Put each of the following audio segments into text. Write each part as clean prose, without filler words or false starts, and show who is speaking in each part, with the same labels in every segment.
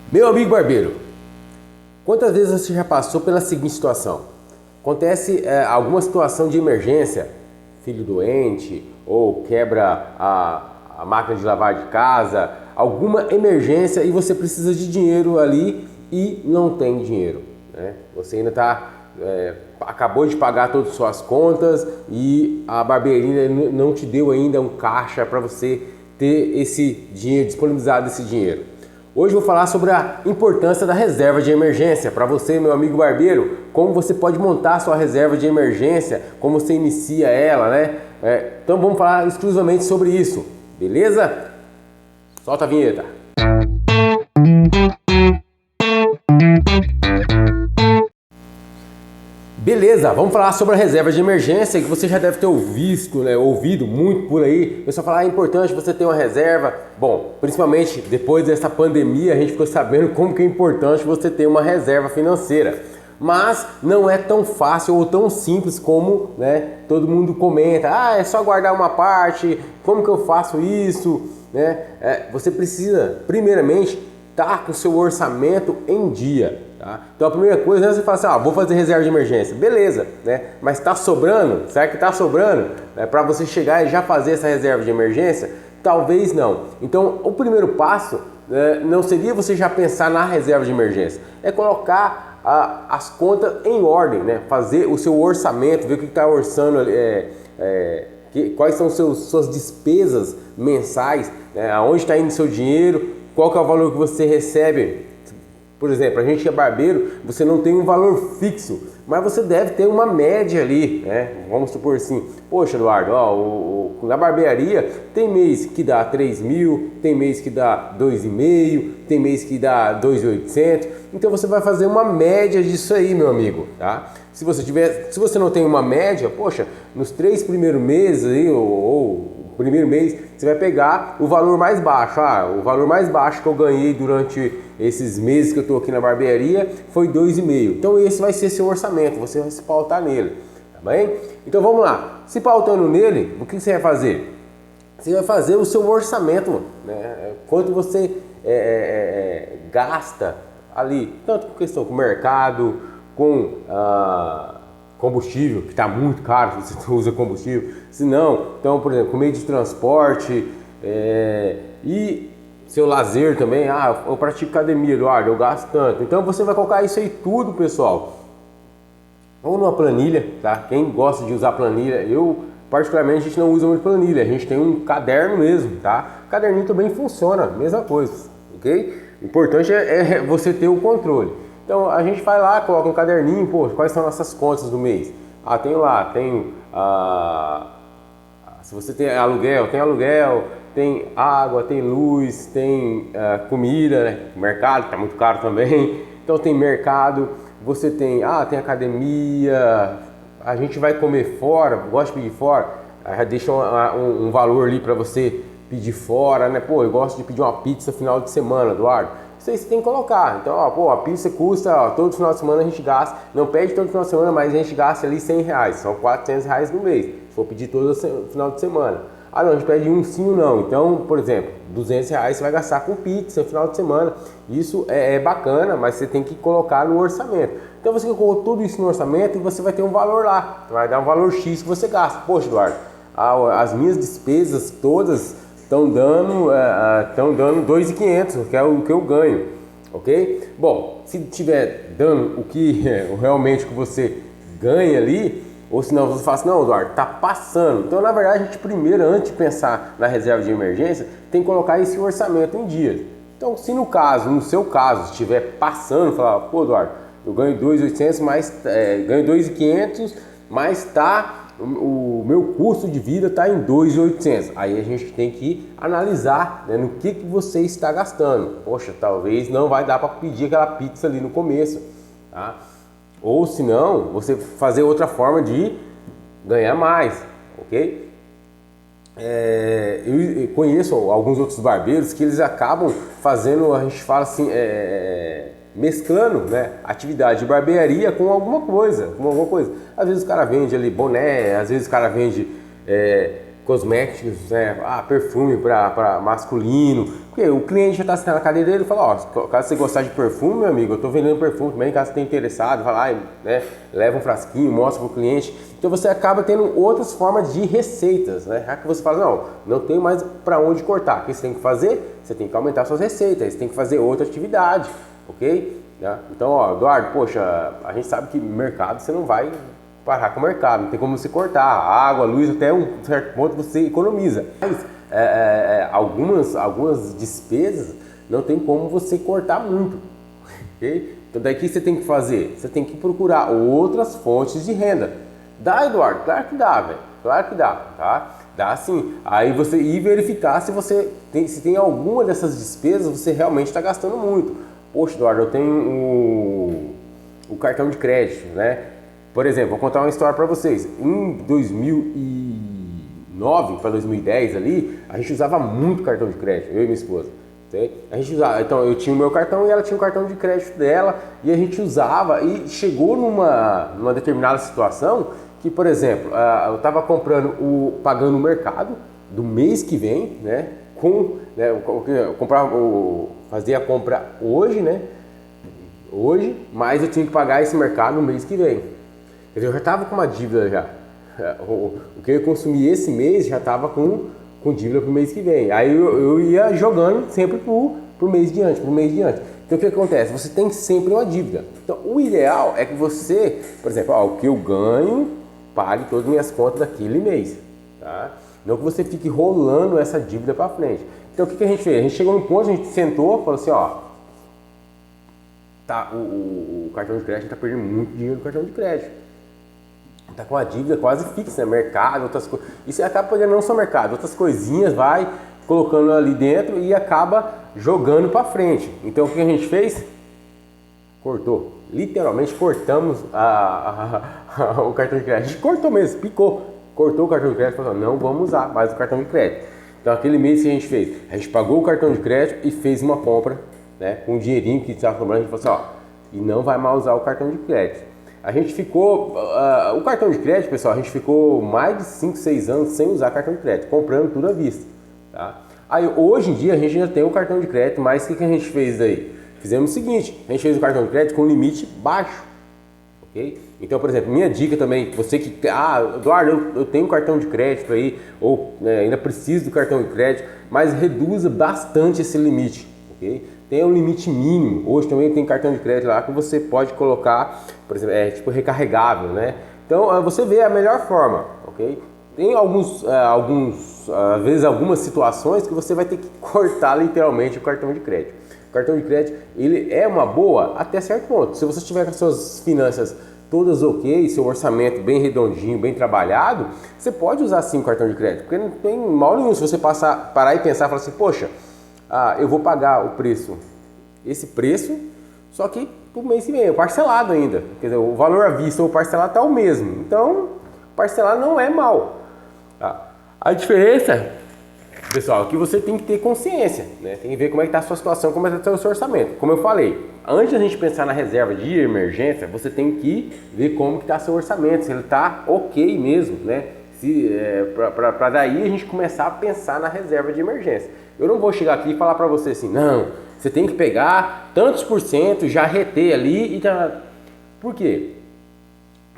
Speaker 1: Meu amigo barbeiro, quantas vezes você já passou pela seguinte situação? Acontece alguma situação de emergência, filho doente, ou quebra a máquina de lavar de casa, alguma emergência e você precisa de dinheiro ali e não tem dinheiro, né? Você ainda acabou de pagar todas as suas contas e a barbearia não te deu ainda um caixa para você ter esse dinheiro, disponibilizado esse dinheiro. Hoje eu vou falar sobre a importância da reserva de emergência. Para você, meu amigo barbeiro, como você pode montar a sua reserva de emergência, como você inicia ela, né? Então vamos falar exclusivamente sobre isso, beleza? Solta a vinheta. Beleza, vamos falar sobre a reserva de emergência, que você já deve ter ouvido muito por aí. O pessoal fala, é importante você ter uma reserva. Bom, principalmente depois dessa pandemia, a gente ficou sabendo como que é importante você ter uma reserva financeira. Mas não é tão fácil ou tão simples como, né, todo mundo comenta. É só guardar uma parte, como que eu faço isso? Você precisa, primeiramente, estar com o seu orçamento em dia. Tá? Então a primeira coisa é você falar assim, vou fazer reserva de emergência, beleza, né? Mas está sobrando? Será que está sobrando? Para você chegar e já fazer essa reserva de emergência? Talvez não. Então o primeiro passo não seria você já pensar na reserva de emergência, é colocar as contas em ordem, né? Fazer o seu orçamento, ver o que está orçando, quais são suas despesas mensais, né? Aonde está indo o seu dinheiro, qual que é o valor que você recebe. Por exemplo, a gente que é barbeiro, você não tem um valor fixo, mas você deve ter uma média ali, né? Vamos supor assim, poxa Eduardo, na barbearia tem mês que dá 3 mil, tem mês que dá 2,5, tem mês que dá 2.800, então você vai fazer uma média disso aí, meu amigo, tá? Se você não tem uma média, poxa, nos 3 primeiros meses aí, ou primeiro mês, você vai pegar o valor mais baixo. O valor mais baixo que eu ganhei durante esses meses que eu estou aqui na barbearia foi 2,5. Então esse vai ser seu orçamento, você vai se pautar nele, tá bem? Então vamos lá, se pautando nele, o que você vai fazer? Você vai fazer o seu orçamento, né? Quanto você gasta ali, tanto com questão com mercado, com combustível, que está muito caro se você usa combustível, se não, então, por exemplo, com meio de transporte e seu lazer também, eu pratico academia, Eduardo, eu gasto tanto, então você vai colocar isso aí tudo, pessoal, ou numa planilha, tá? Quem gosta de usar planilha, eu particularmente a gente não usa muito planilha, a gente tem um caderno mesmo, tá? O caderninho também funciona, mesma coisa, ok? O importante é você ter o controle. Então a gente vai lá, coloca um caderninho, quais são nossas contas do mês? Se você tem aluguel, tem água, tem luz, tem comida, né? Mercado, que tá muito caro também. Então tem mercado, você tem academia, a gente vai comer fora, gosta de pedir fora, deixa um valor ali para você pedir fora, né? Eu gosto de pedir uma pizza final de semana, Eduardo. Isso aí você tem que colocar. Então, a pizza custa, todo final de semana a gente gasta, não pede todo final de semana, mas a gente gasta ali R$100, são R$400 no mês, se for pedir todo final de semana. Não, a gente pede um sim ou não. Então, por exemplo, R$200 você vai gastar com pizza no final de semana. Isso é bacana, mas você tem que colocar no orçamento. Então você colocou tudo isso no orçamento e você vai ter um valor lá, vai dar um valor X que você gasta. Poxa, Eduardo, as minhas despesas todas estão dando R$2.500, que é o que eu ganho, ok? Bom, se tiver dando o que realmente que você ganha ali, ou se não, você fala assim, não, Eduardo, tá passando. Então, na verdade, a gente primeiro, antes de pensar na reserva de emergência, tem que colocar esse orçamento em dias. Então, se no seu caso, estiver passando, falar, Eduardo, eu ganho 2.800, ganho 2.500, mas o meu custo de vida está em 2.800. Aí a gente tem que analisar, né, no que você está gastando. Poxa, talvez não vai dar para pedir aquela pizza ali no começo, tá? Ou se não, você fazer outra forma de ganhar mais, ok? Eu conheço alguns outros barbeiros que eles acabam fazendo, a gente fala assim, mesclando, né, atividade de barbearia com alguma coisa. Às vezes o cara vende ali boné, às vezes o cara vende cosméticos, né? Perfume para masculino. Porque o cliente já está sentado na cadeira dele e fala, caso você gostar de perfume, meu amigo, eu estou vendendo perfume também, caso você tenha interessado, vai lá, né? Leva um frasquinho, mostra para o cliente. Então você acaba tendo outras formas de receitas, né? Já que você fala, não tem mais para onde cortar. O que você tem que fazer? Você tem que aumentar suas receitas, você tem que fazer outra atividade, ok? Então, Eduardo, poxa, a gente sabe que mercado você não vai parar com o mercado, não tem como você cortar água, luz, até um certo ponto você economiza. Mas algumas despesas não tem como você cortar muito, ok? Então daí o que você tem que fazer? Você tem que procurar outras fontes de renda. Dá, Eduardo? Claro que dá, velho. Claro que dá, tá? Dá sim. Aí você ir verificar se se tem alguma dessas despesas você realmente está gastando muito. Poxa, Eduardo, eu tenho o cartão de crédito, né? Por exemplo, vou contar uma história para vocês. Em 2009 para 2010 ali, a gente usava muito cartão de crédito, eu e minha esposa. A gente usava, então eu tinha o meu cartão e ela tinha o cartão de crédito dela e a gente usava e chegou numa determinada situação que, por exemplo, eu estava pagando o mercado do mês que vem, né? Eu comprava, fazia a compra hoje, né? Hoje, mas eu tinha que pagar esse mercado no mês que vem. Quer dizer, eu já estava com uma dívida já. O que eu consumi esse mês já estava com dívida para o mês que vem. Aí eu ia jogando sempre pro mês diante, Então o que acontece? Você tem sempre uma dívida. Então o ideal é que você, por exemplo, o que eu ganho, pague todas as minhas contas daquele mês. Tá? Não que você fique rolando essa dívida para frente. Então o que a gente fez? A gente chegou num ponto, a gente sentou, falou assim, o cartão de crédito está perdendo muito dinheiro no cartão de crédito. Está com a dívida quase fixa, né? Mercado, outras coisas. E você acaba pagando não só mercado, outras coisinhas, vai colocando ali dentro e acaba jogando para frente. Então o que a gente fez? Cortou. Literalmente cortamos o cartão de crédito. A gente cortou mesmo, picou. Cortou o cartão de crédito e falou, não vamos usar mais o cartão de crédito. Então aquele mês que a gente fez? A gente pagou o cartão de crédito e fez uma compra, né? Com o dinheirinho que estava sobrando, a gente falou assim, e não vai mais usar o cartão de crédito. A gente ficou, o cartão de crédito, pessoal, a gente ficou mais de 5, 6 anos sem usar cartão de crédito, comprando tudo à vista. Tá? Aí hoje em dia a gente já tem o cartão de crédito, mas o que a gente fez daí? Fizemos o seguinte, a gente fez o cartão de crédito com limite baixo. Okay? Então, por exemplo, minha dica também, você que, Eduardo, eu tenho um cartão de crédito aí, ou ainda preciso do cartão de crédito, mas reduza bastante esse limite. Okay? Tem um limite mínimo. Hoje também tem cartão de crédito lá que você pode colocar, por exemplo, tipo recarregável, né? Então você vê a melhor forma, ok? Tem às vezes algumas situações que você vai ter que cortar literalmente o cartão de crédito. O cartão de crédito, ele é uma boa até certo ponto. Se você tiver com as suas finanças todas ok, seu orçamento bem redondinho, bem trabalhado, você pode usar sim o cartão de crédito, porque não tem mal nenhum se você parar e pensar e falar assim, poxa, eu vou pagar esse preço, só que por mês que vem, parcelado ainda. Quer dizer, o valor à vista ou parcelado está o mesmo. Então, parcelar não é mal. Tá? A diferença, pessoal, é que você tem que ter consciência, né? Tem que ver como é que está a sua situação, como é que está o seu orçamento. Como eu falei, antes da gente pensar na reserva de emergência, você tem que ver como que está seu orçamento, se ele está ok mesmo, né? Para daí a gente começar a pensar na reserva de emergência. Eu não vou chegar aqui e falar para você assim, não, você tem que pegar tantos por cento, já reter ali e tá. Por quê?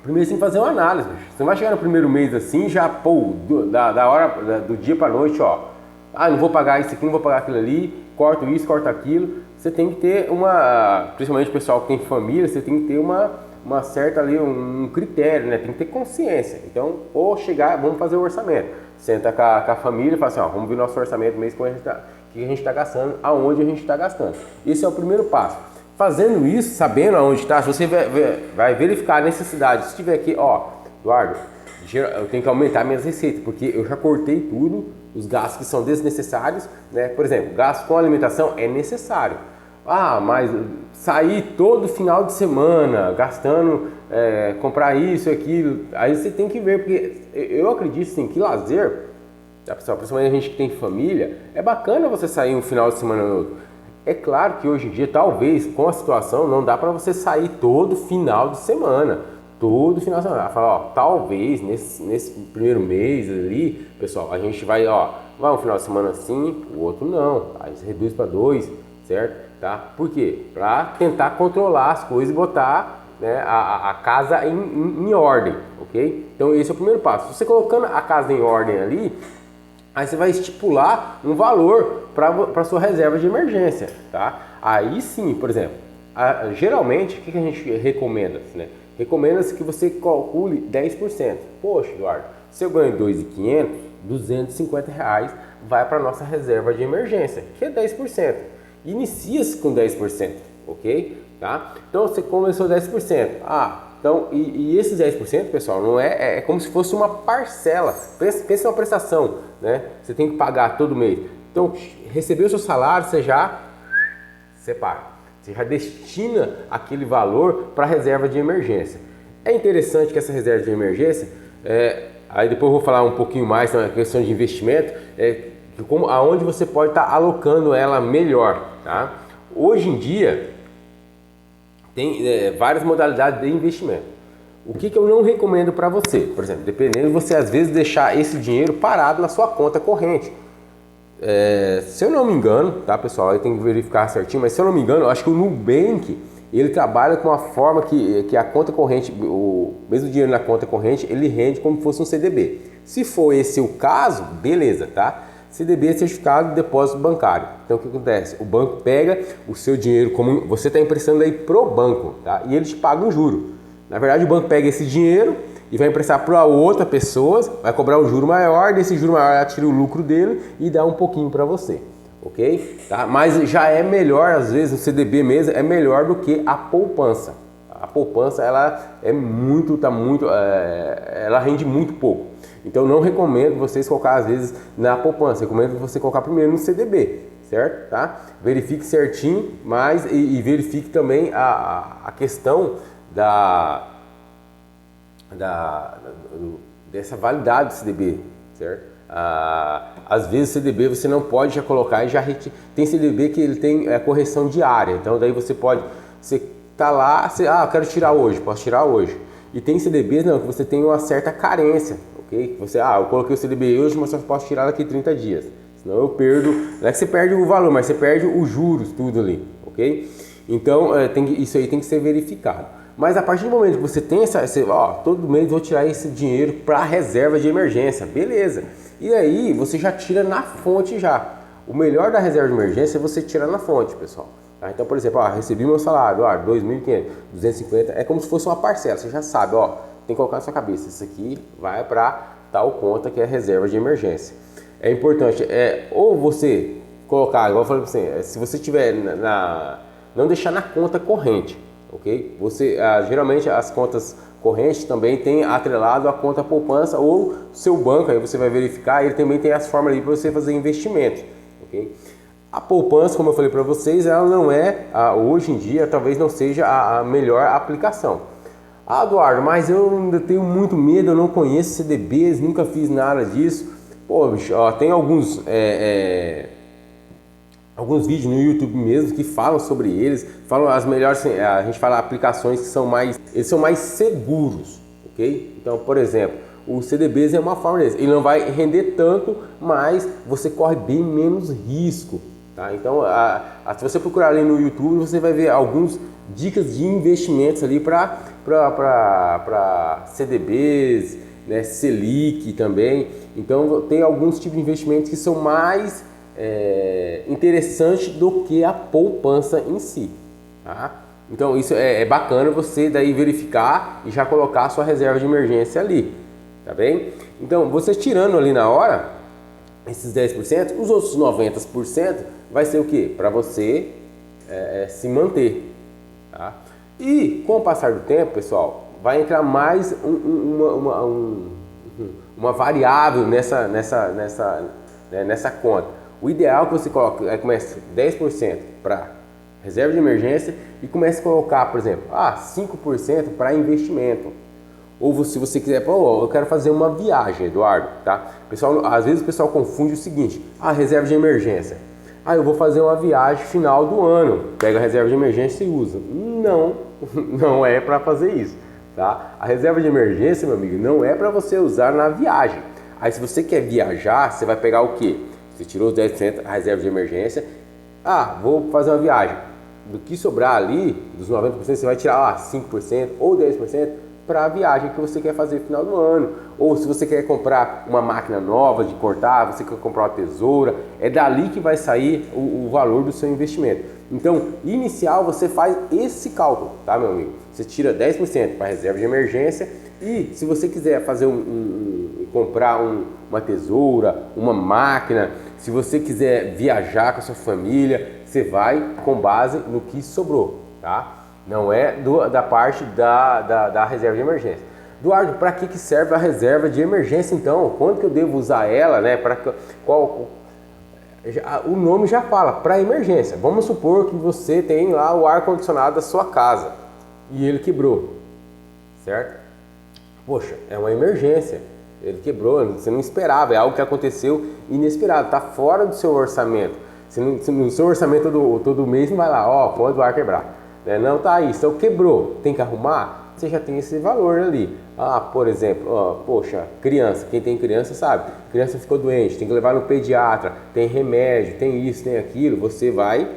Speaker 1: Primeiro você tem que fazer uma análise. Você não vai chegar no primeiro mês assim, já da hora do dia para noite, não vou pagar isso aqui, não vou pagar aquilo ali, corto isso, corto aquilo. Você tem que ter principalmente o pessoal que tem família, você tem que ter uma certa ali, um critério, né? Tem que ter consciência. Então, vamos fazer o orçamento. Senta com a família e fala assim, vamos ver nosso orçamento mês, que a gente está gastando, aonde a gente está gastando. Esse é o primeiro passo. Fazendo isso, sabendo aonde está, você vai verificar a necessidade. Se tiver aqui, Eduardo, eu tenho que aumentar minhas receitas, porque eu já cortei tudo, os gastos que são desnecessários, né? Por exemplo, gasto com alimentação é necessário. Mas sair todo final de semana, gastando, comprar isso e aquilo, aí você tem que ver, porque eu acredito sim, que lazer, pessoal, principalmente a gente que tem família, é bacana você sair um final de semana ou outro. É claro que hoje em dia, talvez, com a situação, não dá para você sair todo final de semana. todo final de semana. Ela fala, ó, talvez nesse primeiro mês ali, pessoal, a gente vai, ó, vai um final de semana sim, o outro não. Aí você reduz para 2, certo? Tá? Por quê? Para tentar controlar as coisas e botar, né, a casa em ordem, ok? Então esse é o primeiro passo. Você colocando a casa em ordem ali, aí você vai estipular um valor para sua reserva de emergência, tá? Aí sim, por exemplo, geralmente o que a gente recomenda, né? Recomenda-se que você calcule 10%. Poxa, Eduardo, se eu ganho 2.500, R$ 250 vai para a nossa reserva de emergência, que é 10%. Inicia-se com 10%, ok? Tá? Então você começou 10%. Então, e esses 10%, pessoal, não é como se fosse uma parcela. Pensa numa prestação, né? Você tem que pagar todo mês. Então, recebeu o seu salário, você já separa. Você já destina aquele valor para a reserva de emergência. É interessante que essa reserva de emergência, aí depois eu vou falar um pouquinho mais na questão de investimento, aonde você pode estar alocando ela melhor. Tá? Hoje em dia, tem várias modalidades de investimento. O que eu não recomendo para você? Por exemplo, dependendo de você às vezes deixar esse dinheiro parado na sua conta corrente. Se eu não me engano, tá pessoal, aí tem que verificar certinho, mas se eu não me engano, eu acho que o Nubank, ele trabalha com uma forma que a conta corrente, o mesmo dinheiro na conta corrente, ele rende como se fosse um CDB. Se for esse o caso, beleza, tá? CDB é certificado de depósito bancário. Então o que acontece? O banco pega o seu dinheiro, como você está emprestando aí pro banco, tá? E ele te paga um juro. Na verdade, o banco pega esse dinheiro e vai emprestar para outra pessoa, vai cobrar um juro maior, desse juro maior ela tira o lucro dele e dá um pouquinho para você, ok? Tá? Mas já é melhor, às vezes, o CDB mesmo é melhor do que a poupança. A poupança, ela ela rende muito pouco. Então não recomendo vocês colocar às vezes na poupança, recomendo você colocar primeiro no CDB, certo? Tá? Verifique certinho, mas e verifique também a questão dessa validade do CDB, certo? Às vezes o CDB você não pode já colocar e já tem CDB que ele tem correção diária, então daí você tá lá, eu quero tirar hoje, posso tirar hoje. E tem CDBs não, que você tem uma certa carência, ok? Eu coloquei o CDB hoje, mas só posso tirar daqui 30 dias. Senão eu perdo, não é que você perde o valor, mas você perde os juros, tudo ali, ok? Então isso aí tem que ser verificado. Mas a partir do momento que você tem todo mês vou tirar esse dinheiro para reserva de emergência, beleza? E aí você já tira na fonte já. O melhor da reserva de emergência é você tirar na fonte, pessoal. Tá? Então, por exemplo, recebi meu salário, R$2.500, 250, é como se fosse uma parcela. Você já sabe, tem que colocar na sua cabeça, isso aqui vai para tal conta que é a reserva de emergência. É importante, ou você colocar, igual eu falei para você, se você tiver não deixar na conta corrente, ok? Geralmente as contas correntes também tem atrelado a conta poupança ou seu banco, aí você vai verificar, ele também tem as formas ali para você fazer investimentos, ok? A poupança, como eu falei para vocês, ela não hoje em dia, talvez não seja a melhor aplicação. Eduardo, mas eu ainda tenho muito medo, eu não conheço CDBs, nunca fiz nada disso. Pô, bicho, tem alguns vídeos no YouTube mesmo que falam sobre eles, falam as melhores, a gente fala aplicações que eles são mais seguros, ok? Então, por exemplo, o CDBs é uma forma deles, ele não vai render tanto, mas você corre bem menos risco, tá? Então, se você procurar ali no YouTube, você vai ver algumas dicas de investimentos ali para CDBs, né, Selic também. Então, tem alguns tipos de investimentos que são mais interessante do que a poupança em si, tá? Então isso é bacana você daí verificar e já colocar a sua reserva de emergência ali, tá bem? Então você tirando ali na hora esses 10%, os outros 90% vai ser o que? Para você se manter, tá? E com o passar do tempo, pessoal, vai entrar mais uma variável nessa conta. O ideal é que você comece 10% para reserva de emergência e comece a colocar, por exemplo, 5% para investimento. Ou se você quiser, eu quero fazer uma viagem, Eduardo, tá? Pessoal, às vezes o pessoal confunde o seguinte: reserva de emergência. Eu vou fazer uma viagem final do ano, pega a reserva de emergência e usa. Não é para fazer isso. tá? A reserva de emergência, meu amigo, não é para você usar na viagem. Aí se você quer viajar, você vai pegar o quê? Você tirou os 10% da reserva de emergência. Ah, vou fazer uma viagem. Do que sobrar ali, dos 90%, você vai tirar lá 5% ou 10% para a viagem que você quer fazer no final do ano. Ou se você quer comprar uma máquina nova de cortar, você quer comprar uma tesoura, é dali que vai sair o valor do seu investimento. Então, inicial, você faz esse cálculo, tá, meu amigo? Você tira 10% para a reserva de emergência e se você quiser fazer comprar uma tesoura, uma máquina, se você quiser viajar com a sua família, você vai com base no que sobrou, tá? Não é da parte da reserva de emergência. Eduardo, para que serve a reserva de emergência então? Quando que eu devo usar ela, né? O nome já fala, para emergência. Vamos supor que você tem lá o ar-condicionado da sua casa e ele quebrou, certo? Poxa, é uma emergência. Ele quebrou, você não esperava, é algo que aconteceu inesperado, está fora do seu orçamento. No seu orçamento todo mês não vai lá, ó, quando o ar quebrar. Não, tá aí, então quebrou, tem que arrumar, você já tem esse valor ali. Ah, por exemplo, ó, poxa, criança, quem tem criança sabe, criança ficou doente, tem que levar no pediatra, tem remédio, tem isso, tem aquilo, você vai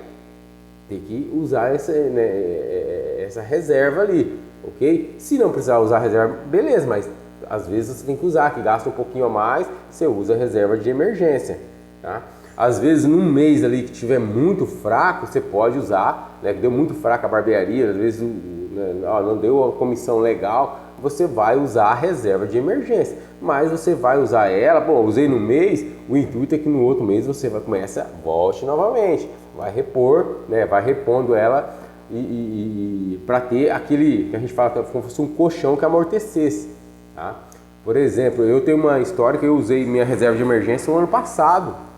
Speaker 1: ter que usar essa reserva ali, ok? Se não precisar usar a reserva, beleza, mas às vezes você tem que usar, que gasta um pouquinho a mais, você usa a reserva de emergência, tá? Às vezes num mês ali que tiver muito fraco, você pode usar, né, que deu muito fraco a barbearia, às vezes não deu a comissão legal, você vai usar a reserva de emergência, mas você vai usar ela, bom, usei no mês, o intuito é que no outro mês você vai começar, volte novamente, vai repor, né, vai repondo ela e para ter aquele que a gente fala como se fosse um colchão que amortecesse, tá? Por exemplo, eu tenho uma história que eu usei minha reserva de emergência no ano passado.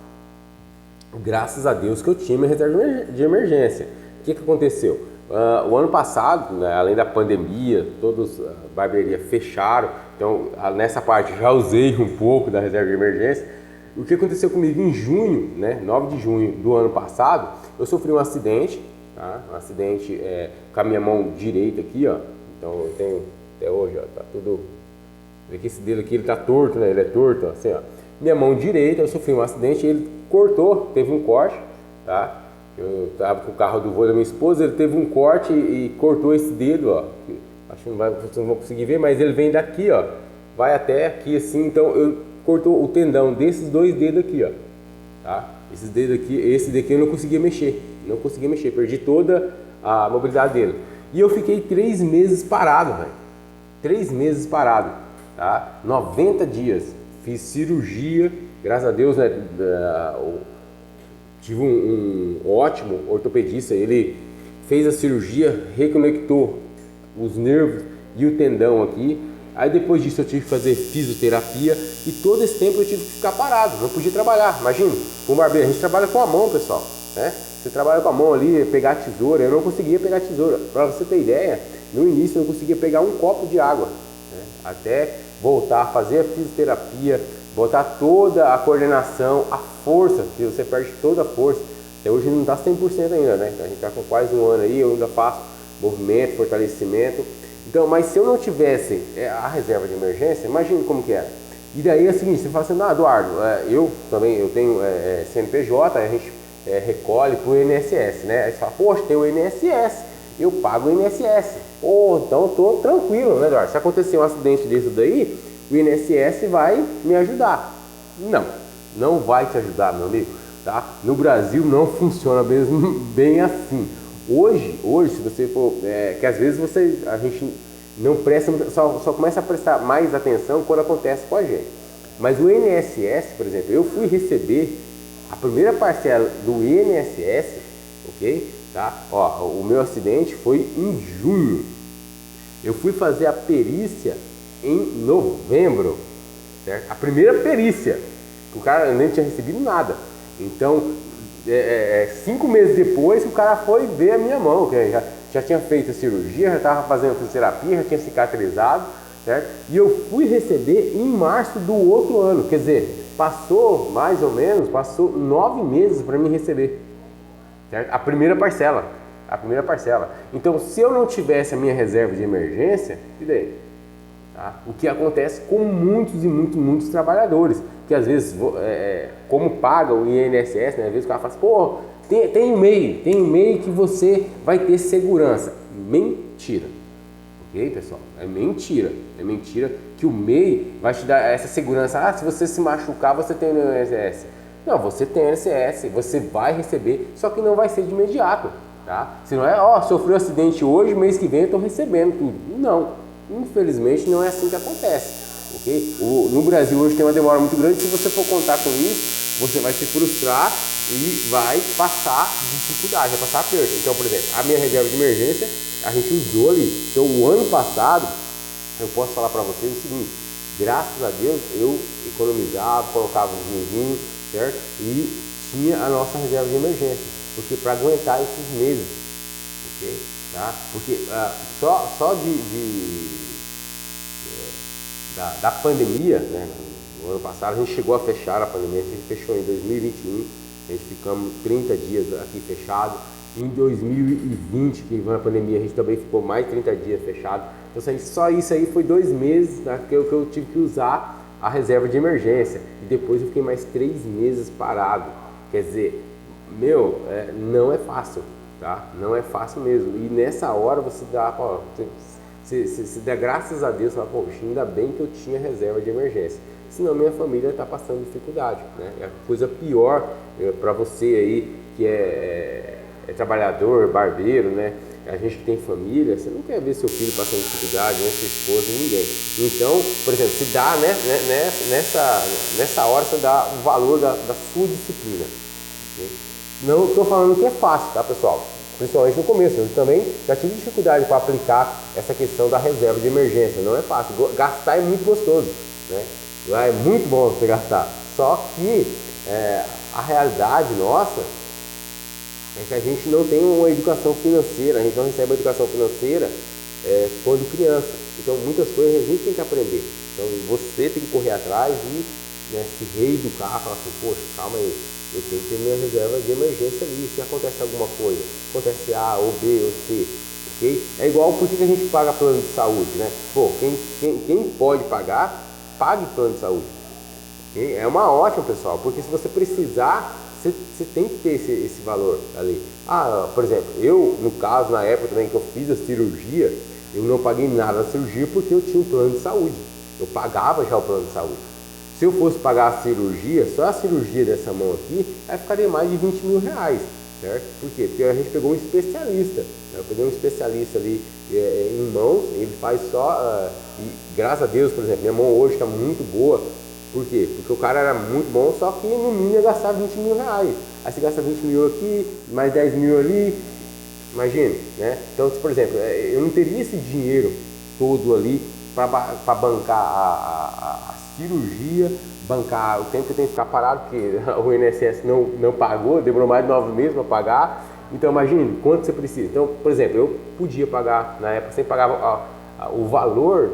Speaker 1: Graças a Deus que eu tinha minha reserva de emergência. O que aconteceu? O ano passado, né, além da pandemia, todas as barbearias fecharam, então nessa parte já usei um pouco da reserva de emergência. O que aconteceu comigo em junho, né, 9 de junho do ano passado, eu sofri um acidente, tá? Um acidente com a minha mão direita aqui, ó. Então eu tenho até hoje, ó, tá tudo. Vê que esse dedo aqui ele tá torto, né? Ele é torto, ó, assim, ó. Minha mão direita, eu sofri um acidente, ele cortou, teve um corte, tá? Eu tava com o carro do vô da minha esposa, ele teve um corte e cortou esse dedo, ó. Acho que vocês não vão conseguir ver, mas ele vem daqui, ó, vai até aqui assim, então eu cortou o tendão desses dois dedos aqui, ó, tá? Esses dedos aqui, esse daqui eu não conseguia mexer, perdi toda a mobilidade dele. E eu fiquei 3 meses parado, velho. 3 meses parado, tá? 90 dias. Fiz cirurgia, graças a Deus, né? Tive um ótimo ortopedista, ele fez a cirurgia, reconectou os nervos e o tendão aqui. Aí depois disso eu tive que fazer fisioterapia e todo esse tempo eu tive que ficar parado, não podia trabalhar. Imagina, com barbeiro, a gente trabalha com a mão, pessoal, né? Você trabalha com a mão ali, pegar a tesoura, eu não conseguia pegar a tesoura. Para você ter ideia, no início eu não conseguia pegar um copo de água, né? Até voltar a fazer a fisioterapia, botar toda a coordenação, a força, que você perde toda a força. Até hoje não está 100% ainda, né? A gente está com quase um ano aí, eu ainda faço movimento, fortalecimento. Então, mas se eu não tivesse a reserva de emergência, imagine como que era. E daí é o seguinte, você fala assim, Eduardo, eu tenho CNPJ, a gente recolhe para o INSS, né? Aí você fala, poxa, tem o INSS, eu pago o INSS. Então eu estou tranquilo, né, Eduardo? Se acontecer um acidente desse daí, o INSS vai me ajudar. Não vai te ajudar, meu amigo, tá? No Brasil não funciona mesmo bem assim. Hoje, se você for, que às vezes a gente não presta, só começa a prestar mais atenção quando acontece com a gente. Mas o INSS, por exemplo, eu fui receber a primeira parcela do INSS, ok? Tá? Ó, o meu acidente foi em junho. Eu fui fazer a perícia em novembro, certo? A primeira perícia, o cara nem tinha recebido nada. Então, 5 meses depois, o cara foi ver a minha mão, que já tinha feito a cirurgia, já estava fazendo fisioterapia, já tinha cicatrizado, certo? E eu fui receber em março do outro ano, quer dizer, passou 9 meses para mim receber, certo? A primeira parcela. a primeira parcela. Então, se eu não tivesse a minha reserva de emergência, e daí? Tá? O que acontece com muitos e muitos trabalhadores, que às vezes, como paga o INSS, né, às vezes o cara fala assim, pô, tem um MEI que você vai ter segurança. Mentira. Ok, pessoal? É mentira que o MEI vai te dar essa segurança. Ah, se você se machucar, você tem o INSS. Não, você tem o INSS, você vai receber, só que não vai ser de imediato, tá? Se não é, sofreu um acidente hoje, mês que vem eu estou recebendo tudo. Não, infelizmente não é assim que acontece, ok? No Brasil hoje tem uma demora muito grande, se você for contar com isso, você vai se frustrar e vai passar dificuldade, vai passar aperto. Então, por exemplo, a minha reserva de emergência, a gente usou ali. Então, o ano passado, eu posso falar para vocês o seguinte, graças a Deus, eu economizava, colocava um dinheirinho, certo? E tinha a nossa reserva de emergência, porque para aguentar esses meses, ok? Tá? Porque só da pandemia, né? No ano passado a gente chegou a fechar a pandemia, a gente fechou em 2021, a gente ficamos 30 dias aqui fechado. Em 2020, que veio a pandemia, a gente também ficou mais 30 dias fechado. Então só isso aí foi 2 meses, né, que eu tive que usar a reserva de emergência. E depois eu fiquei mais 3 meses parado. Quer dizer, não é fácil, tá? Não é fácil mesmo. E nessa hora você dá, você dá graças a Deus, fala, poxa, ainda bem que eu tinha reserva de emergência. Senão minha família está passando dificuldade, né? É a coisa pior para você aí que é trabalhador, barbeiro, né? A gente que tem família, você não quer ver seu filho passando dificuldade, nem sua esposa, ninguém. Então, por exemplo, se dá, né, nessa hora você dá o valor da sua disciplina. Okay? Não estou falando que é fácil, tá, pessoal? Principalmente no começo, eu também já tive dificuldade para aplicar essa questão da reserva de emergência. Não é fácil, gastar é muito gostoso, né? É muito bom você gastar. Só que a realidade nossa é que a gente não tem uma educação financeira, a gente não recebe uma educação financeira quando criança. Então muitas coisas a gente tem que aprender. Então você tem que correr atrás e se reeducar, falar assim, poxa, calma aí, eu tenho que ter minha reserva de emergência ali, se acontece alguma coisa, acontece A ou B ou C, ok? É igual por que a gente paga plano de saúde, né? Pô, quem pode pagar, pague plano de saúde. Okay? É uma ótima, pessoal, porque se você precisar, você tem que ter esse valor ali. Por exemplo, eu, no caso, na época também que eu fiz a cirurgia, eu não paguei nada da cirurgia porque eu tinha um plano de saúde. Eu pagava já o plano de saúde. Se eu fosse pagar a cirurgia, só a cirurgia dessa mão aqui, aí ficaria mais de 20 mil reais, certo? Por quê? Porque a gente pegou um especialista. Eu peguei um especialista ali em mãos, ele faz só... e graças a Deus, por exemplo, minha mão hoje está muito boa. Por quê? Porque o cara era muito bom, só que no mínimo ia gastar 20 mil reais. Aí você gasta 20 mil aqui, mais 10 mil ali, imagine, né? Então, por exemplo, eu não teria esse dinheiro todo ali para bancar a cirurgia, bancar o tempo que eu tenho que ficar parado, porque o INSS não pagou, demorou mais de 9 meses para pagar. Então, imagine quanto você precisa. Então, por exemplo, eu podia pagar, na época, sempre pagava o valor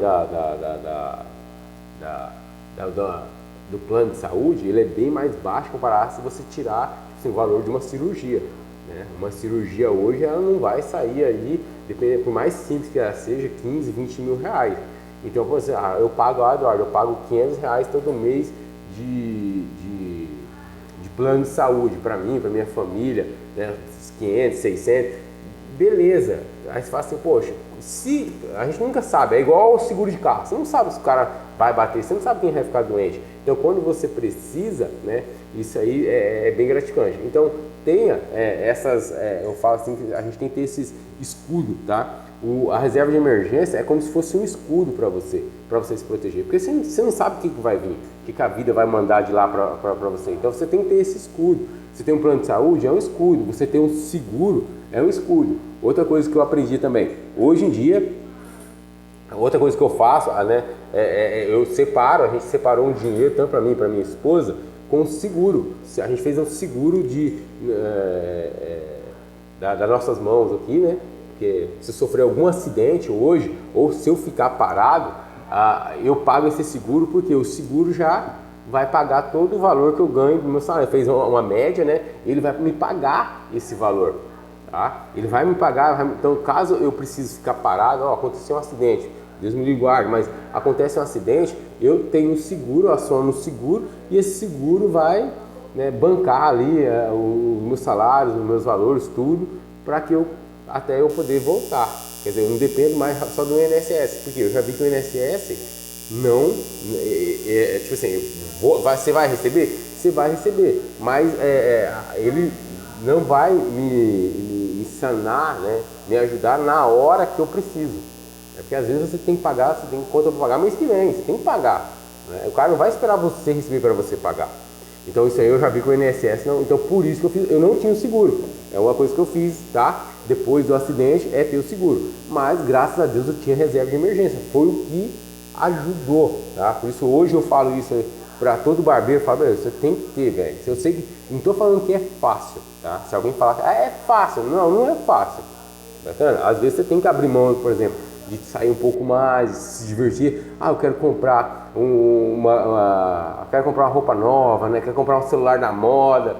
Speaker 1: do plano de saúde, ele é bem mais baixo comparado se você tirar o valor de uma cirurgia, né? Uma cirurgia hoje ela não vai sair aí, dependendo, por mais simples que ela seja, 15, 20 mil reais. Então, você, eu pago, Eduardo, eu pago 500 reais todo mês de plano de saúde para mim, para minha família, né? 500, 600, beleza. Aí você fala assim, poxa, se a gente nunca sabe, é igual ao seguro de carro, você não sabe se o cara vai bater, você não sabe quem vai ficar doente. Então, quando você precisa, né, isso aí é bem gratificante. Então, tenha eu falo assim, que a gente tem que ter esses escudos, tá? A reserva de emergência é como se fosse um escudo para você se proteger, porque você não sabe o que vai vir, o que a vida vai mandar de lá para você. Então, você tem que ter esse escudo. Você tem um plano de saúde, é um escudo. Você tem um seguro, é um escudo. Outra coisa que eu aprendi também, hoje em dia, outra coisa que eu faço, né, eu separo, a gente separou um dinheiro, tanto para mim e para minha esposa, com seguro. A gente fez um seguro das nossas mãos aqui, né? Porque se sofrer algum acidente hoje, ou se eu ficar parado, eu pago esse seguro, porque o seguro já vai pagar todo o valor que eu ganho do meu salário. Fez uma média, né? Ele vai me pagar esse valor. tá? Ele vai me pagar, então caso eu precise ficar parado, ó, aconteceu um acidente, Deus me livre guarde, mas acontece um acidente, eu tenho seguro, eu aciono o seguro e esse seguro vai, né, bancar ali os meus salários, os meus valores, tudo, para que até eu poder voltar. Quer dizer, eu não dependo mais só do INSS, porque eu já vi que o INSS não, tipo assim, você vai receber? Você vai receber, mas ele não vai me sanar, né, me ajudar na hora que eu preciso. É porque às vezes você tem que pagar, você tem conta para pagar mês que vem, você tem que pagar, né? O cara não vai esperar você receber para você pagar. Então isso aí eu já vi com o INSS, não, então por isso que eu não tinha o seguro. É uma coisa que eu fiz, tá? Depois do acidente é ter o seguro. Mas graças a Deus eu tinha reserva de emergência. Foi o que ajudou, tá? Por isso hoje eu falo isso para todo barbeiro, eu falo, você tem que ter, velho. Eu sei que não estou falando que é fácil, tá? Se alguém falar que é fácil, não é fácil. Bacana? Às vezes você tem que abrir mão, por exemplo, de sair um pouco mais, se divertir. Eu quero comprar quero comprar uma roupa nova, né? Quero comprar um celular da moda.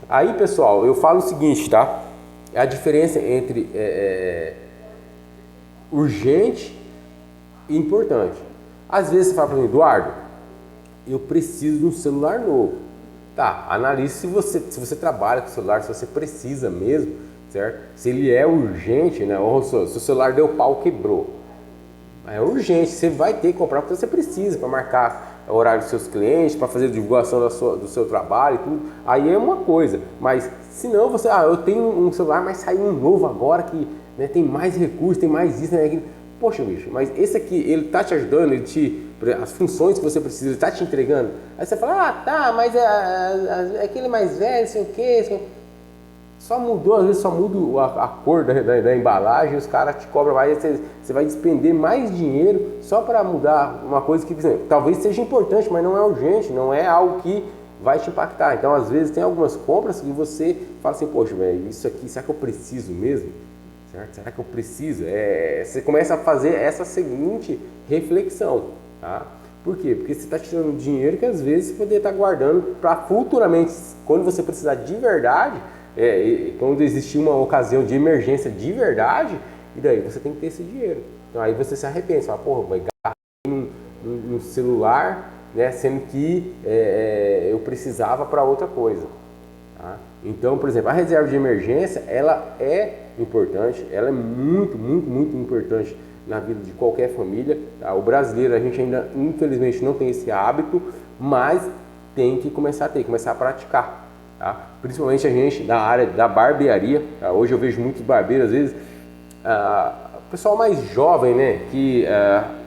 Speaker 1: Aí, pessoal, eu falo o seguinte, tá? É a diferença entre urgente e importante. Às vezes você fala para mim, Eduardo, eu preciso de um celular novo. Tá, analise se você trabalha com celular, se você precisa mesmo, certo? Se ele é urgente, né? Ou se o celular deu pau, quebrou. É urgente, você vai ter que comprar porque você precisa para marcar o horário dos seus clientes, para fazer divulgação do seu trabalho e tudo. Aí é uma coisa, mas se não você, eu tenho um celular, mas saiu um novo agora que, né, tem mais recursos, tem mais isso, né, aquilo. Poxa, bicho, mas esse aqui, ele tá te ajudando, as funções que você precisa, ele tá te entregando. Aí você fala, tá, mas é aquele mais velho, sei o quê. Só mudou, às vezes só muda a cor da embalagem, os caras te cobram mais, você vai despender mais dinheiro só para mudar uma coisa que, por exemplo, talvez seja importante, mas não é urgente, não é algo que vai te impactar. Então, às vezes, tem algumas compras que você fala assim, poxa, velho, isso aqui, será que eu preciso mesmo? Certo? Será que eu preciso? Você começa a fazer essa seguinte reflexão, tá? Por quê? Porque você está tirando dinheiro que às vezes você poderia estar guardando para futuramente, quando você precisar de verdade, quando existir uma ocasião de emergência de verdade, e daí você tem que ter esse dinheiro. Então aí você se arrepende, você fala, porra, vai gastar no celular, né, sendo que eu precisava para outra coisa. Tá? Então, por exemplo, a reserva de emergência, ela é importante, ela é muito, muito, muito importante na vida de qualquer família. Tá? O brasileiro, a gente ainda, infelizmente, não tem esse hábito, mas tem que começar a praticar. Tá? Principalmente a gente da área da barbearia. Tá? Hoje eu vejo muitos barbeiros, às vezes, o pessoal mais jovem, né, que,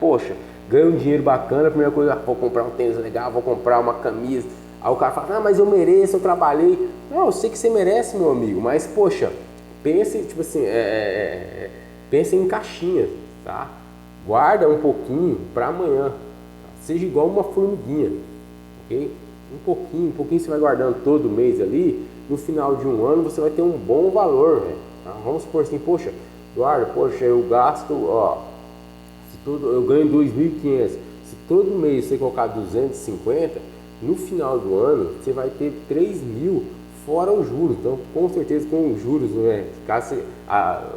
Speaker 1: poxa, ganha um dinheiro bacana, a primeira coisa, vou comprar um tênis legal, vou comprar uma camisa. Aí o cara fala, mas eu mereço, eu trabalhei. Não, eu sei que você merece, meu amigo, mas, poxa, pense, tipo assim, pense em caixinhas, tá? Guarda um pouquinho para amanhã, tá? Seja igual uma formiguinha, ok? Um pouquinho você vai guardando todo mês ali, no final de um ano você vai ter um bom valor, né? Tá? Vamos supor assim, poxa, Eduardo, poxa, eu gasto, eu ganho 2.500, se todo mês você colocar 250, no final do ano você vai ter 3.000 fora os juros. Então, com certeza, com os juros, né? Caso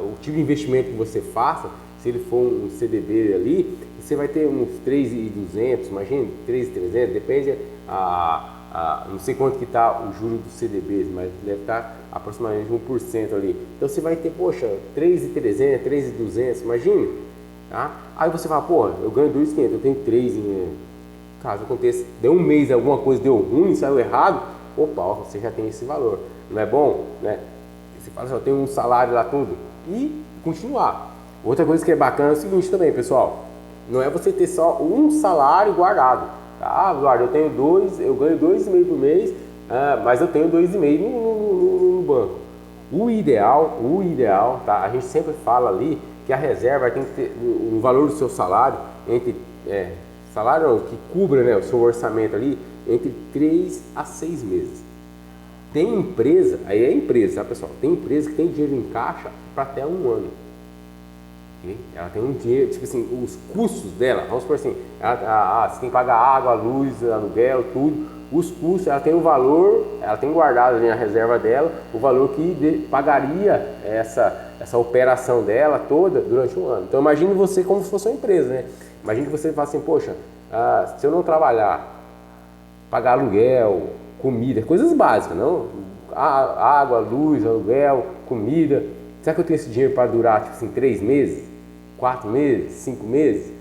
Speaker 1: o tipo de investimento que você faça, se ele for um CDB ali, você vai ter uns 3.200, imagina, 3.300, depende, não sei quanto que está o juro dos CDBs, mas deve estar aproximadamente 1% ali. Então você vai ter, poxa, 3.300, 3.200, imagine. Tá? Aí você fala, pô, eu ganho 2.500, eu tenho 3, caso aconteça, deu um mês, alguma coisa deu ruim, saiu errado, opa, você já tem esse valor, não é bom, né? Você fala assim, eu tenho um salário lá tudo, e continuar. Outra coisa que é bacana é o seguinte também, pessoal, não é você ter só um salário guardado, tá? Eduardo, eu ganho 2,5 por mês, mas eu tenho 2,5 no banco. O ideal, tá? A gente sempre fala ali que a reserva tem que ter o valor do seu salário entre salário não, que cubra, né, o seu orçamento ali entre 3 a 6 meses. Tem empresa, aí é empresa, tá, pessoal? Tem empresa que tem dinheiro em caixa para até um ano. Okay? Ela tem um dinheiro, tipo assim, os custos dela, vamos supor assim, você tem que pagar água, luz, aluguel, tudo os custos, ela tem o valor, ela tem guardado ali na reserva dela, o valor que pagaria essa operação dela toda durante um ano. Então imagine você como se fosse uma empresa, né? Imagine que você fala assim, poxa, se eu não trabalhar, pagar aluguel, comida, coisas básicas, não? Água, luz, aluguel, comida. Será que eu tenho esse dinheiro para durar, tipo assim, 3 meses, 4 meses, 5 meses,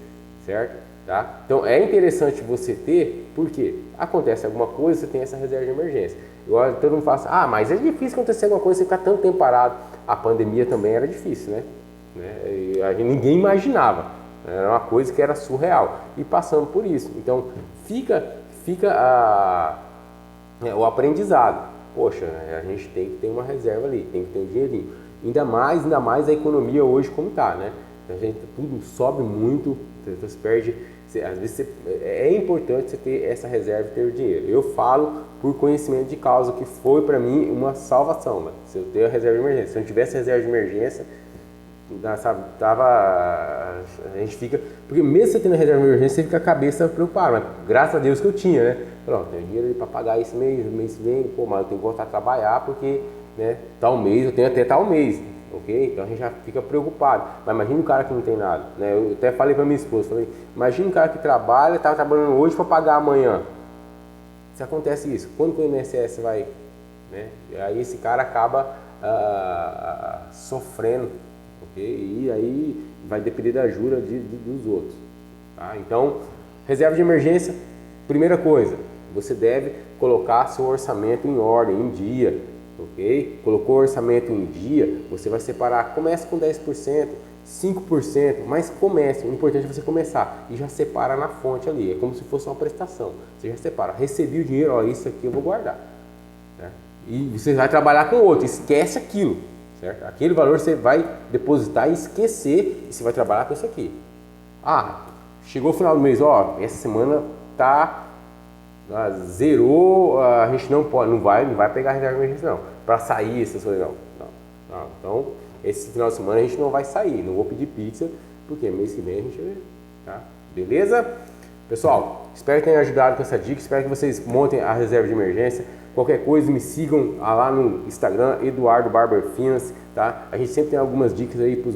Speaker 1: certo? Tá? Então é interessante você ter, porque acontece alguma coisa, você tem essa reserva de emergência. Agora todo mundo fala assim, mas é difícil acontecer alguma coisa, você ficar tanto tempo parado. A pandemia também era difícil, né? Ninguém imaginava, era uma coisa que era surreal. E passando por isso. Então fica o aprendizado. Poxa, a gente tem que ter uma reserva ali, tem que ter um dinheirinho. Ainda mais a economia hoje como está, né? A gente, tudo sobe muito, você perde. Às vezes é importante você ter essa reserva e ter o dinheiro. Eu falo por conhecimento de causa, que foi para mim uma salvação. Né? Se eu ter a reserva de emergência, se eu não tivesse reserva de emergência, sabe, a gente fica. Porque mesmo você tendo a reserva de emergência, você fica com a cabeça preocupada. Mas graças a Deus que eu tinha, né? Pronto, tenho dinheiro para pagar esse mês, o mês que vem, mas eu tenho que voltar a trabalhar porque, né, tal mês eu tenho até tal mês. Ok? Então a gente já fica preocupado. Mas imagina um cara que não tem nada. Né? Eu até falei para minha esposa, imagina um cara que trabalha, está trabalhando hoje para pagar amanhã. Se acontece isso, quando que o INSS vai? Né? E aí esse cara acaba sofrendo. Okay? E aí vai depender da ajuda dos outros. Tá? Então, reserva de emergência, primeira coisa, você deve colocar seu orçamento em ordem, em dia. Ok? Colocou o orçamento em dia, você vai separar, começa com 10%, 5%, mas comece, o importante é você começar e já separa na fonte ali, é como se fosse uma prestação, você já separa, recebi o dinheiro, ó, isso aqui eu vou guardar, né? E você vai trabalhar com outro, esquece aquilo, certo? Aquele valor você vai depositar e esquecer, e você vai trabalhar com isso aqui. Chegou o final do mês, ó, essa semana tá... zerou, a gente não vai pegar a reserva de emergência não, para sair essas coisas não. Então, esse final de semana a gente não vai sair, não vou pedir pizza, porque mês que vem a gente, tá? Beleza? Pessoal, espero que tenha ajudado com essa dica, espero que vocês montem a reserva de emergência. Qualquer coisa me sigam lá no Instagram, Eduardo Barber Finance, tá? A gente sempre tem algumas dicas aí para os